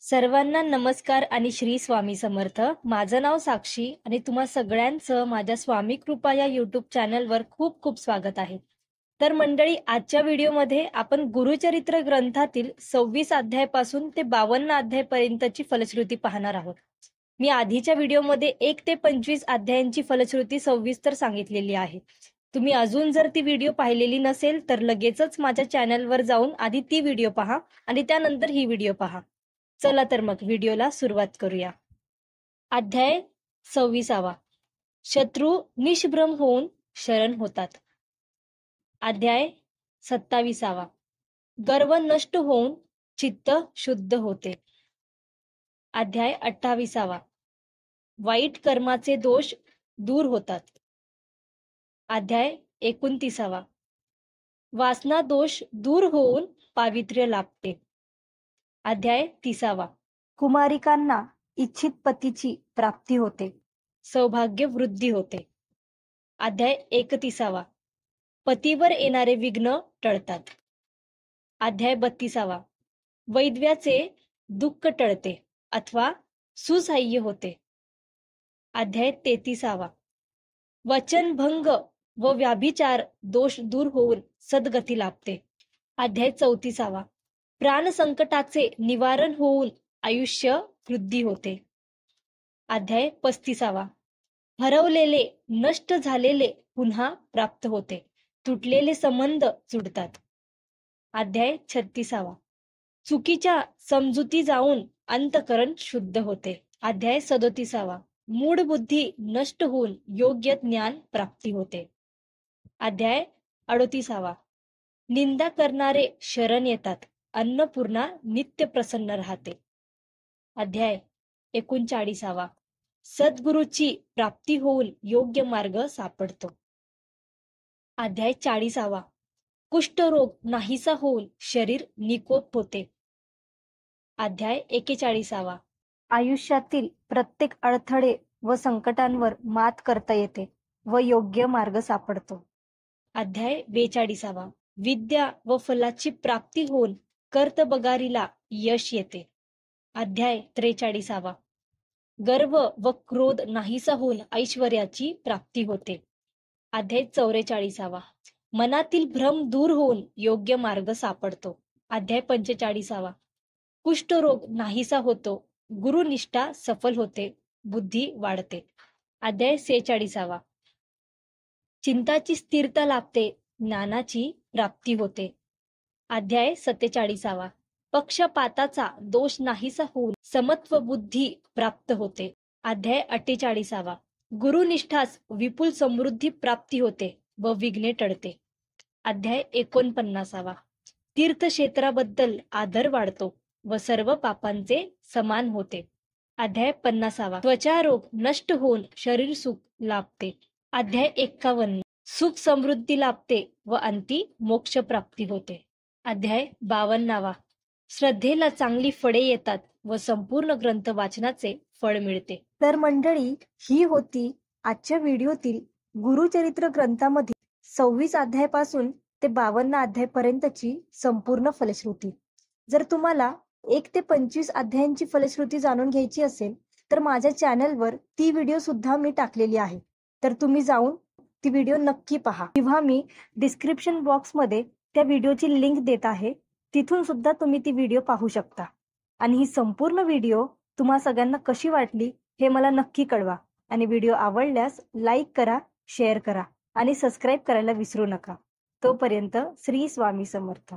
सर्वांना नमस्कार आणि श्री स्वामी समर्थ. माझं नाव साक्षी आणि तुम्हा सगळ्यांचं माझ्या स्वामी कृपा या यूट्यूब चॅनलवर खूप खूप स्वागत आहे. तर मंडळी, आजच्या व्हिडिओमध्ये आपण गुरुचरित्र ग्रंथातील 26 अध्यायापासून ते 52 अध्यायापर्यंतची फलश्रुती पाहणार आहोत. मी आधीच्या व्हिडिओमध्ये 1 ते 25 अध्यायांची फलश्रुती सविस्तर सांगितलेली आहे. तुम्ही अजून जर ती व्हिडिओ पाहिलेली नसेल तर लगेचच माझ्या चॅनलवर जाऊन आधी ती व्हिडिओ पहा आणि त्यानंतर ही व्हिडिओ पहा. चला तर मग व्हिडिओला सुरुवात करूया. अध्याय 26. शत्रू निष्भ्रम होऊन शरण होतात. अध्याय 27. गर्व नष्ट होऊन चित्त शुद्ध होते. अध्याय 28. वाईट कर्माचे दोष दूर होतात. अध्याय 29. वासना दोष दूर होऊन पावित्र्य लाभते. अध्याय 30. कुमारिकांना इच्छित पतीची प्राप्ती होते, सौभाग्य वृद्धी होते. अध्याय 31. पतीवर येणारे विघ्न टळतात. अध्याय 32. वैधव्याचे दुःख टळते अथवा सुसह्य होते. अध्याय 33. वचनभंग व व्याभिचार दोष दूर होऊन सद्गती लाभते. अध्याय 34. प्राण संकटाचे निवारण होऊन आयुष्य वृद्धी होते. अध्याय 35. हरवलेले नष्ट झालेले पुन्हा प्राप्त होते, तुटलेले संबंध जुडतात. अध्याय 36. चुकीच्या समजुती जाऊन अंतकरण शुद्ध होते. अध्याय 37. मूढ बुद्धी नष्ट होऊन योग्य ज्ञान प्राप्ती होते. अध्याय 38. निंदा करणारे शरण येतात, अन्नपूर्णा नित्य प्रसन्न राहते. अध्याय 39. सद्गुरूची प्राप्ती होऊन योग्य मार्ग सापडतो. अध्याय 40. कुष्ठरोग नाहीसा होऊन शरीर निकोप होते. अध्याय 41. आयुष्यातील प्रत्येक अडथळे व संकटांवर मात करता येते व योग्य मार्ग सापडतो. अध्याय 42. विद्या व फलाची प्राप्ती होऊन कर्तबगारीला यश येते. अध्याय 43. गर्व व क्रोध नाहीसा होऊन ऐश्वर्याची प्राप्ती होते. अध्याय 44. मनातील भ्रम दूर होऊन योग्य मार्ग सापडतो. अध्याय 45. कुष्ठरोग नाहीसा होतो, गुरुनिष्ठा सफल होते, बुद्धी वाढते. अध्याय 46. चिंताची स्थिरता लाभते, ज्ञानाची प्राप्ती होते. अध्याय 47. पक्षपाताचा दोष नाहीसा होऊन समत्व बुद्धी प्राप्त होते. अध्याय 48. गुरुनिष्ठास विपुल समृद्धी प्राप्ती होते व विघ्ने टळते. अध्याय 49. तीर्थक्षेत्राबद्दल आदर वाढतो व सर्व पापांचे समान होते. अध्याय 50. त्वचा रोग नष्ट होऊन शरीर सुख लाभते. अध्याय 51. सुख समृद्धी लाभते व अंती मोक्ष प्राप्ती होते. अध्याय 52. श्रद्धेला चांगली फळे येतात व संपूर्ण ग्रंथ वाचनाचे फळ मिळते. तर मंडळी, ही होती आजच्या व्हिडिओतील गुरुचरित्र ग्रंथामध्ये 26 अध्यायापासून ते 52 अध्यायापर्यंतची संपूर्ण फलश्रुती. जर तुम्हाला 1 ते 25 अध्यायांची फलश्रुती जाणून घ्यायची असेल तर माझ्या चॅनलवर ती व्हिडिओ सुद्धा मी टाकलेली आहे, तर तुम्ही जाऊन ती व्हिडिओ नक्की पहा किंवा मी डिस्क्रिप्शन बॉक्समध्ये त्या व्हिडिओची लिंक देत आहे, तिथून सुद्धा तुम्ही ती व्हिडिओ पाहू शकता. आणि ही संपूर्ण व्हिडिओ तुम्हा सगळ्यांना कशी वाटली हे मला नक्की कळवा. आणि व्हिडिओ आवडल्यास लाईक करा, शेअर करा आणि सबस्क्राईब करायला विसरू नका. तोपर्यंत श्री स्वामी समर्थ.